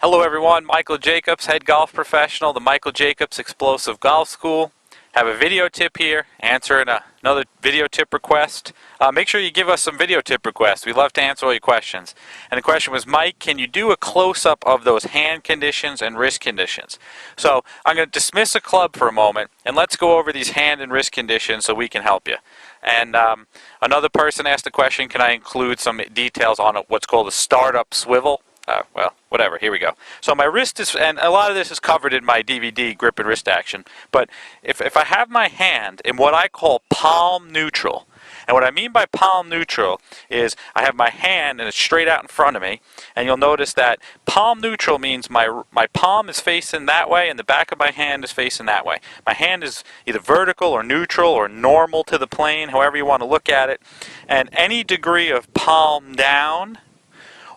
Hello everyone, Michael Jacobs, head golf professional, the Michael Jacobs Explosive Golf School. Have a video tip here, answering another video tip request. Make sure you give us some video tip requests. We'd love to answer all your questions. And the question was, Mike, can you do a close-up of those hand conditions and wrist conditions? So I'm going to dismiss a club for a moment, and let's go over these hand and wrist conditions so we can help you. And another person asked the question, can I include some details on what's called a startup swivel? Well, whatever, here we go. So my wrist is, and a lot of this is covered in my DVD, Grip and Wrist Action, but if I have my hand in what I call palm neutral, and what I mean by palm neutral is I have my hand and it's straight out in front of me, and you'll notice that palm neutral means my palm is facing that way and the back of my hand is facing that way. My hand is either vertical or neutral or normal to the plane, however you want to look at it, and any degree of palm down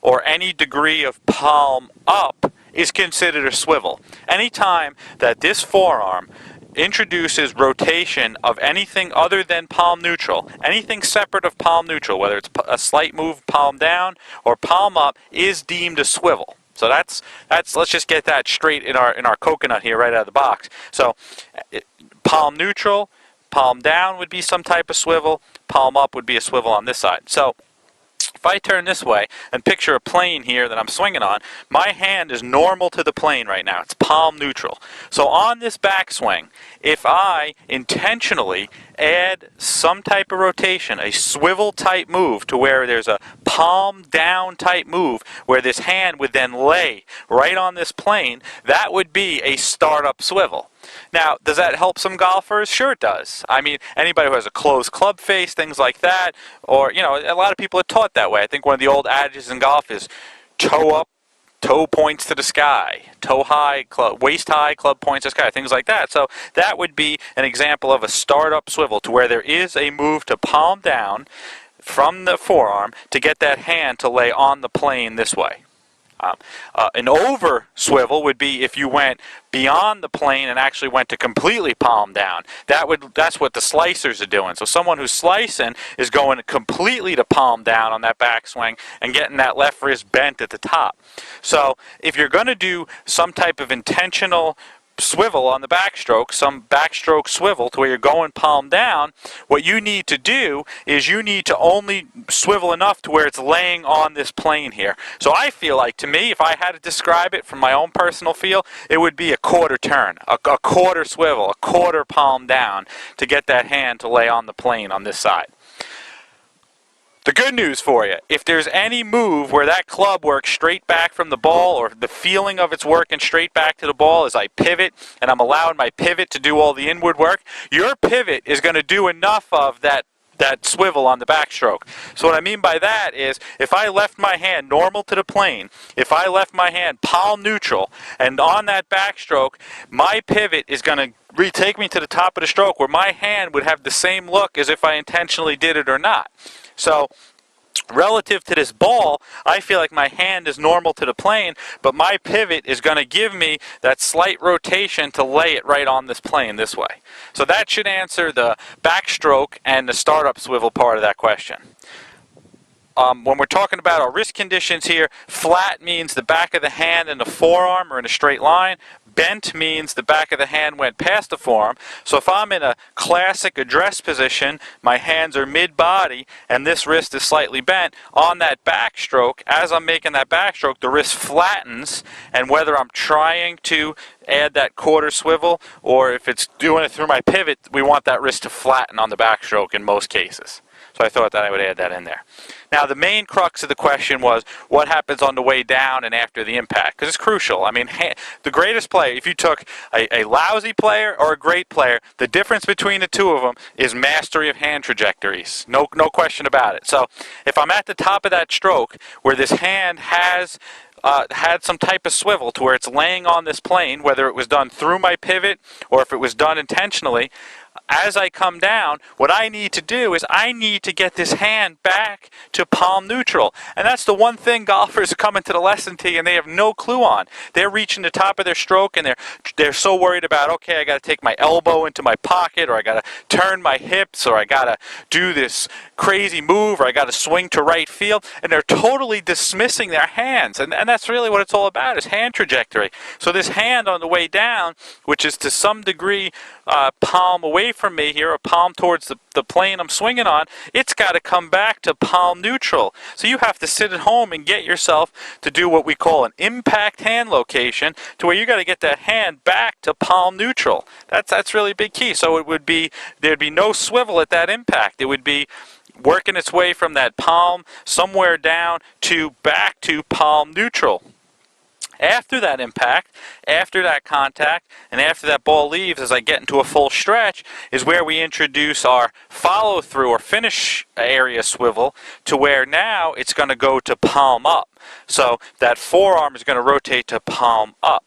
or any degree of palm up is considered a swivel. Anytime that this forearm introduces rotation of anything other than palm neutral, anything separate of palm neutral, whether it's a slight move palm down or palm up, is deemed a swivel. So that's let's just get that straight in our coconut here right out of the box. So palm neutral, palm down would be some type of swivel, palm up would be a swivel on this side. So if I turn this way and picture a plane here that I'm swinging on, my hand is normal to the plane right now. It's palm neutral. So on this backswing, if I intentionally add some type of rotation, a swivel type move to where there's a palm down type move where this hand would then lay right on this plane, that would be a startup swivel. Now, does that help some golfers? Sure it does. I mean, anybody who has a closed club face, things like that, or, you know, a lot of people are taught that way. I think one of the old adages in golf is toe up, toe points to the sky, toe high, waist high, club points to the sky, things like that. So that would be an example of a startup swivel to where there is a move to palm down from the forearm to get that hand to lay on the plane this way. An over swivel would be if you went beyond the plane and actually went to completely palm down. That's what the slicers are doing. So someone who's slicing is going completely to palm down on that backswing and getting that left wrist bent at the top. So if you're going to do some type of intentional swivel on the backstroke, some backstroke swivel to where you're going palm down, what you need to do is you need to only swivel enough to where it's laying on this plane here. So I feel like, to me, if I had to describe it from my own personal feel, it would be a quarter turn, a quarter swivel, a quarter palm down to get that hand to lay on the plane on this side. The good news for you, if there's any move where that club works straight back from the ball, or the feeling of it's working straight back to the ball as I pivot and I'm allowing my pivot to do all the inward work, your pivot is going to do enough of that swivel on the backstroke. So what I mean by that is, if I left my hand normal to the plane, if I left my hand palm neutral, and on that backstroke, my pivot is going to retake me to the top of the stroke where my hand would have the same look as if I intentionally did it or not. So relative to this ball, I feel like my hand is normal to the plane, but my pivot is going to give me that slight rotation to lay it right on this plane this way. So that should answer the backstroke and the startup swivel part of that question. When we're talking about our wrist conditions here, flat means the back of the hand and the forearm are in a straight line. Bent means the back of the hand went past the forearm. So if I'm in a classic address position, my hands are mid-body, and this wrist is slightly bent, on that backstroke, as I'm making that backstroke, the wrist flattens, and whether I'm trying to add that quarter swivel, or if it's doing it through my pivot, we want that wrist to flatten on the backstroke in most cases. So I thought that I would add that in there. Now, the main crux of the question was, what happens on the way down and after the impact? Because it's crucial. I mean, the greatest player, if you took a lousy player or a great player, the difference between the two of them is mastery of hand trajectories. No question about it. So if I'm at the top of that stroke where this hand has had some type of swivel to where it's laying on this plane, whether it was done through my pivot or if it was done intentionally, as I come down, what I need to do is I need to get this hand back to palm neutral. And that's the one thing golfers come into the lesson tee and they have no clue on. They're reaching the top of their stroke and they're so worried about, okay, I got to take my elbow into my pocket, or I got to turn my hips, or I got to do this crazy move, or I got to swing to right field, and they're totally dismissing their hands. And that's really what it's all about, is hand trajectory. So this hand on the way down, which is to some degree palm away from me here, or palm towards the plane I'm swinging on, it's got to come back to palm neutral. So you have to sit at home and get yourself to do what we call an impact hand location, to where you got to get that hand back to palm neutral. That's really big key. So it would be, there'd be no swivel at that impact. It would be working its way from that palm somewhere down to back to palm neutral. After that impact, after that contact, and after that ball leaves, as I get into a full stretch, is where we introduce our follow-through or finish area swivel, to where now it's going to go to palm up. So that forearm is going to rotate to palm up,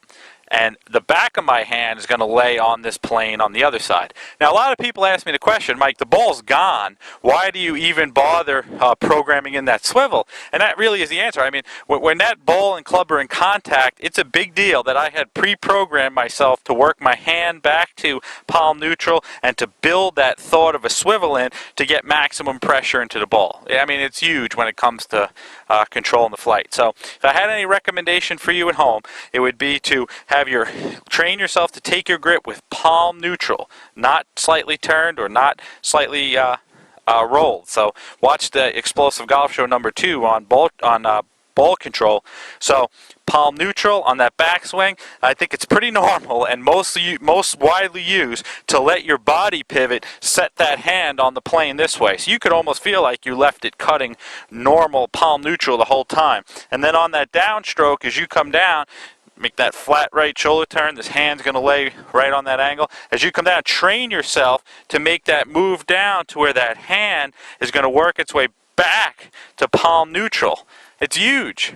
and the back of my hand is going to lay on this plane on the other side. Now, a lot of people ask me the question, Mike, the ball's gone. Why do you even bother programming in that swivel? And that really is the answer. I mean, when that ball and club are in contact, it's a big deal that I had pre-programmed myself to work my hand back to palm neutral and to build that thought of a swivel in to get maximum pressure into the ball. I mean, it's huge when it comes to controlling the flight. So if I had any recommendation for you at home, it would be to train yourself to take your grip with palm neutral, not slightly turned or not slightly rolled. So watch the Explosive Golf Show number 2 on ball control. So palm neutral on that backswing, I think it's pretty normal and most widely used to let your body pivot set that hand on the plane this way. So you could almost feel like you left it cutting normal palm neutral the whole time. And then on that downstroke, as you come down, make that flat right shoulder turn. This hand's going to lay right on that angle. As you come down, train yourself to make that move down to where that hand is going to work its way back to palm neutral. It's huge.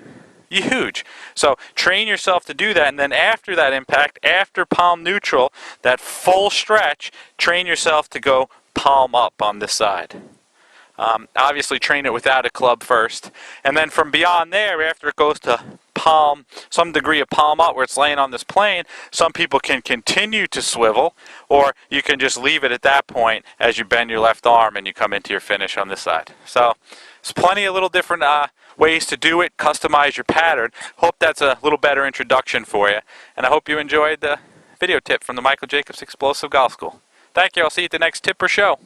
Huge. So train yourself to do that, and then after that impact, after palm neutral, that full stretch, train yourself to go palm up on this side. Obviously train it without a club first, and then from beyond there, after it goes to palm, some degree of palm up where it's laying on this plane, some people can continue to swivel, or you can just leave it at that point as you bend your left arm and you come into your finish on this side. So there's plenty of little different ways to do it, customize your pattern. Hope that's a little better introduction for you, and I hope you enjoyed the video tip from the Michael Jacobs Explosive Golf School. Thank you. I'll see you at the next tip or show.